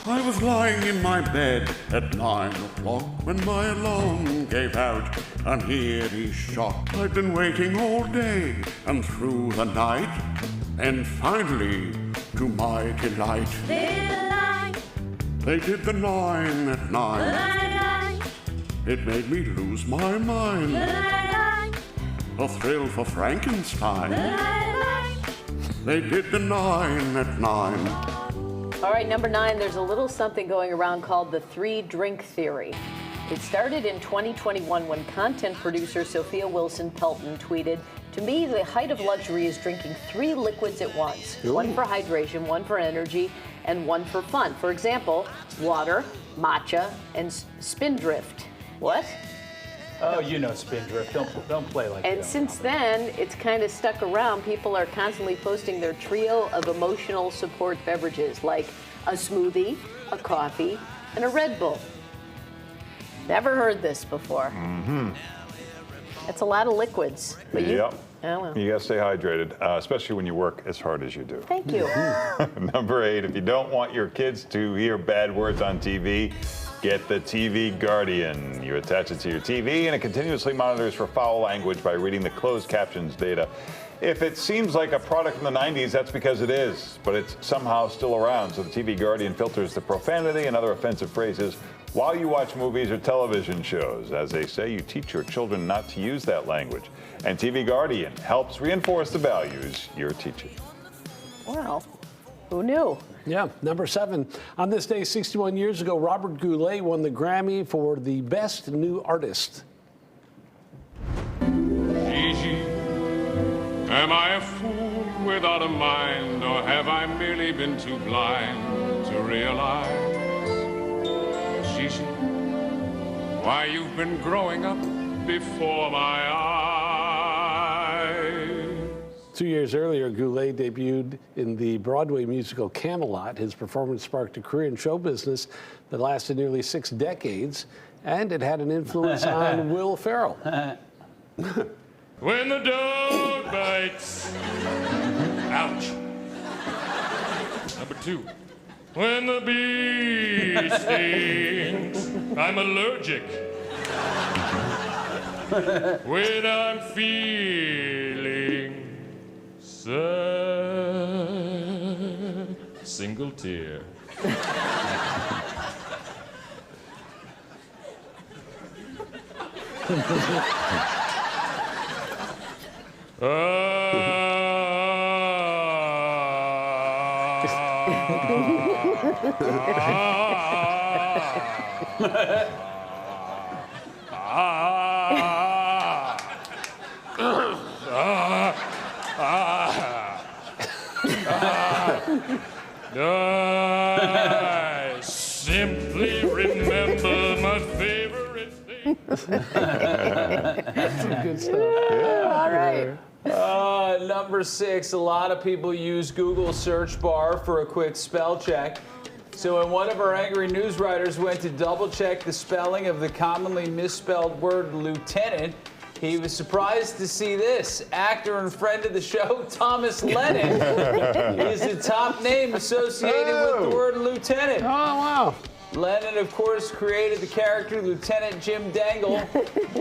I was lying in my bed at 9 o'clock when my alarm gave out. An eerie shock. I'd been waiting all day and through the night. And finally, to my delight, they did the 9 at 9. It made me lose my mind. A thrill for Frankenstein. They did the 9 at 9. All right, number 9, there's a little something going around called the 3-drink theory. It started in 2021 when content producer Sophia Wilson Pelton tweeted, "To me, the height of luxury is drinking 3 liquids at once. Ooh. 1 for hydration, 1 for energy, and 1 for fun. For example, water, matcha, and Spindrift." What? Oh, you know Spindrift. Don't play like that. And since then, it's kind of stuck around. People are constantly posting their trio of emotional support beverages, like a smoothie, a coffee, and a Red Bull. Never heard this before. Mm-hmm. It's a lot of liquids. But Yep. Oh, well. You got to stay hydrated, especially when you work as hard as you do. Thank you. Number 8, if you don't want your kids to hear bad words on TV, get the TV Guardian. You attach it to your TV and it continuously monitors for foul language by reading the closed captions data. If it seems like a product from the 90s, that's because it is, but it's somehow still around. So the TV Guardian filters the profanity and other offensive phrases while you watch movies or television shows. As they say, you teach your children not to use that language. And TV Guardian helps reinforce the values you're teaching. Wow. Who knew? Yeah, number 7. On this day, 61 years ago, Robert Goulet won the Grammy for the Best New Artist. Gigi, am I a fool without a mind, or have I merely been too blind to realize? Gigi, why you've been growing up before my eyes. 2 years earlier, Goulet debuted in the Broadway musical Camelot. His performance sparked a career in show business that lasted nearly 6 decades, and it had an influence on Will Ferrell. When the dog bites. Ouch. Number 2. When the bee stings. I'm allergic. When I'm feeling sad. Single tear. I simply remember my favorite thing. That's some good stuff. All right. Number 6, a lot of people use Google search bar for a quick spell check. So when one of our angry news writers went to double check the spelling of the commonly misspelled word lieutenant, he was surprised to see this. Actor and friend of the show, Thomas Lennon, is the top name associated with the word lieutenant. Oh, wow. Lennon, of course, created the character Lieutenant Jim Dangle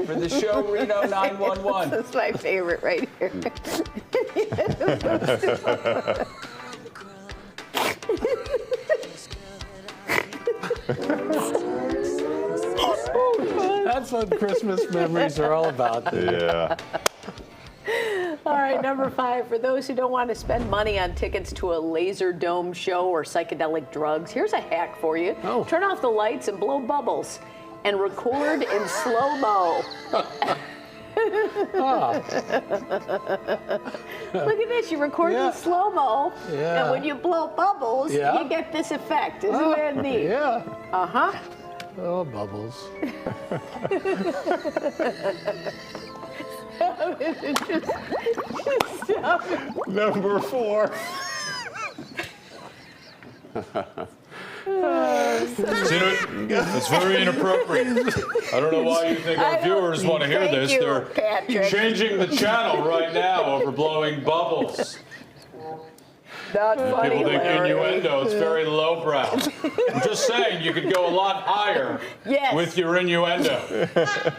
for the show Reno 911. This is my favorite right here. That's what Christmas memories are all about. Yeah. All right, number 5. For those who don't want to spend money on tickets to a laser dome show or psychedelic drugs, here's a hack for you. Oh. Turn off the lights and blow bubbles and record in slow-mo. Look at this. You record in slow-mo, and when you blow bubbles, you get this effect. Isn't that neat? Yeah. Uh-huh. Oh, bubbles. Number 4. It's very inappropriate. I don't know why you think our viewers want to hear this. They're Patrick. changing the channel right now over blowing bubbles. Not funny, People think Larry. innuendo is very lowbrow. I'm just saying you could go a lot higher with your innuendo.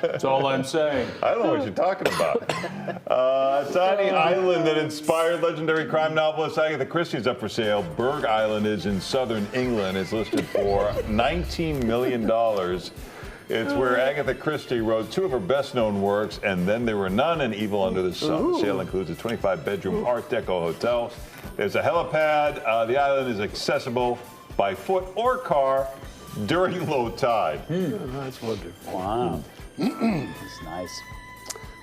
That's all I'm saying. I don't know what you're talking about. Tiny island that inspired legendary crime novelist Agatha Christie is up for sale. Burgh Island is in southern England. It's listed for $19 million. It's where Agatha Christie wrote two of her best-known works, And Then There Were None and Evil Under the Sun. The sale includes a 25-bedroom Art Deco hotel. There's a helipad. The island is accessible by foot or car during low tide. That's wonderful. Wow. That's nice.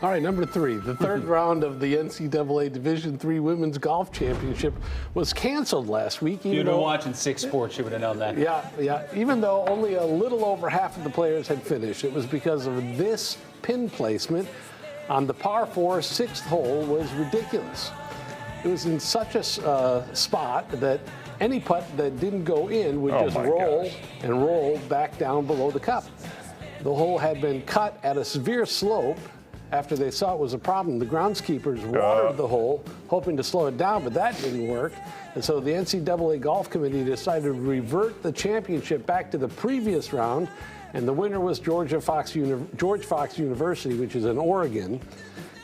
All right, number 3. The third round of the NCAA Division III Women's Golf Championship was canceled last week. You'd been watching 6 Sports, you would have known that. Yeah. Even though only a little over half of the players had finished, it was because of this pin placement on the par 4 6th hole was ridiculous. It was in such a spot that any putt that didn't go in would just roll back down below the cup. The hole had been cut at a severe slope. After they saw it was a problem, the groundskeepers watered the hole, hoping to slow it down, but that didn't work. And so the NCAA Golf Committee decided to revert the championship back to the previous round, and the winner was George Fox University, which is in Oregon.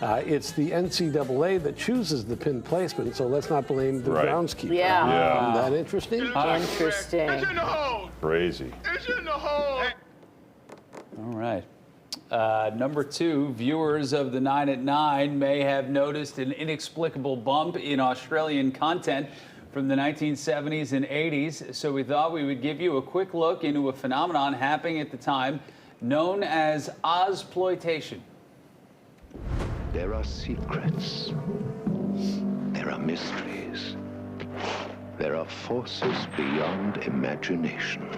It's the NCAA that chooses the pin placement, so let's not blame the groundskeeper. Yeah. Isn't that interesting? Interesting. It's in the hole. Crazy. It's in the hole. All right. Number 2, viewers of the 9 at 9 may have noticed an inexplicable bump in Australian content from the 1970s and 80s. So we thought we would give you a quick look into a phenomenon happening at the time known as Ozploitation. There are secrets. There are mysteries. There are forces beyond imagination.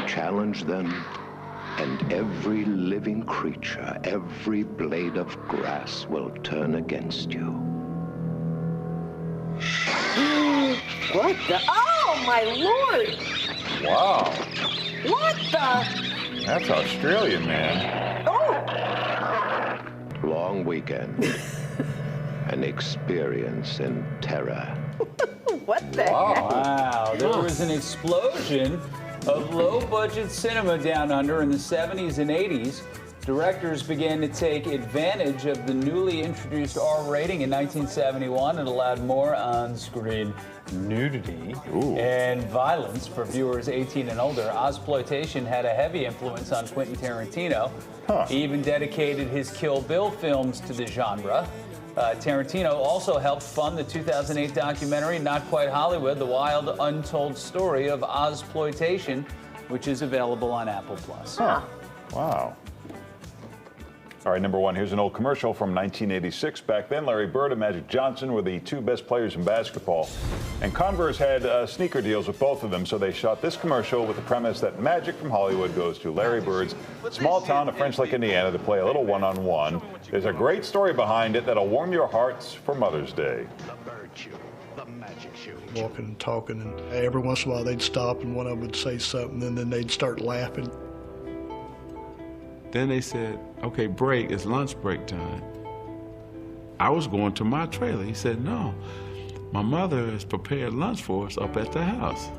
Challenge them, and every living creature, every blade of grass will turn against you. What the? Oh, my Lord! Wow. What the? That's Australian, man. Oh! Long weekend. An experience in terror. What the heck? Wow, there was an explosion of low-budget cinema down under in the 70s and 80s. Directors began to take advantage of the newly introduced R rating in 1971. It allowed more on-screen nudity and violence for viewers 18 and older. Ozploitation had a heavy influence on Quentin Tarantino. He even dedicated his Kill Bill films to the genre. Tarantino also helped fund the 2008 documentary Not Quite Hollywood, The Wild Untold Story of Ozploitation, which is available on Apple Plus. Wow. All right, number 1, here's an old commercial from 1986. Back then, Larry Bird and Magic Johnson were the 2 best players in basketball. And Converse had sneaker deals with both of them, so they shot this commercial with the premise that magic from Hollywood goes to Larry Bird's small town of French Lick, Indiana, to play a little one-on-one. There's a great story behind it that'll warm your hearts for Mother's Day. Walking and talking, and every once in a while they'd stop and one of them would say something, and then they'd start laughing. Then they said, okay, break, it's lunch break time. I was going to my trailer. He said, no, my mother has prepared lunch for us up at the house.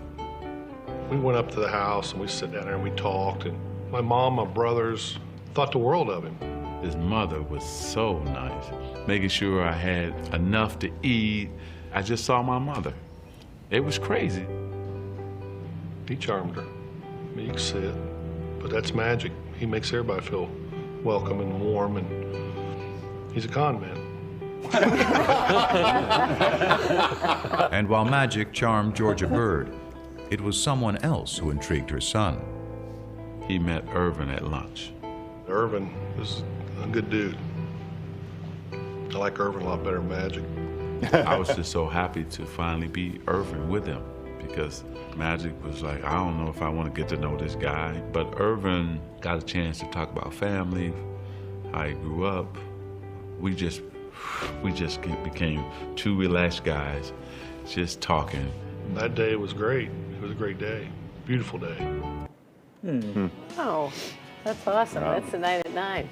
We went up to the house and we sat down there and we talked, and my mom, my brothers thought the world of him. His mother was so nice, making sure I had enough to eat. I just saw my mother. It was crazy. He charmed her. I mean, you can see it, but that's magic. He makes everybody feel welcome and warm, and he's a con man. And while magic charmed Georgia Bird, it was someone else who intrigued her son. He met Irvin at lunch. Irvin is a good dude. I like Irvin a lot better than Magic. I was just so happy to finally be Irvin with him, because Magic was like, I don't know if I want to get to know this guy. But Irvin got a chance to talk about family, how he grew up. We just became 2 relaxed guys, just talking. That day was great. It was a great day. Beautiful day. Oh, that's awesome. That's the 9 at 9.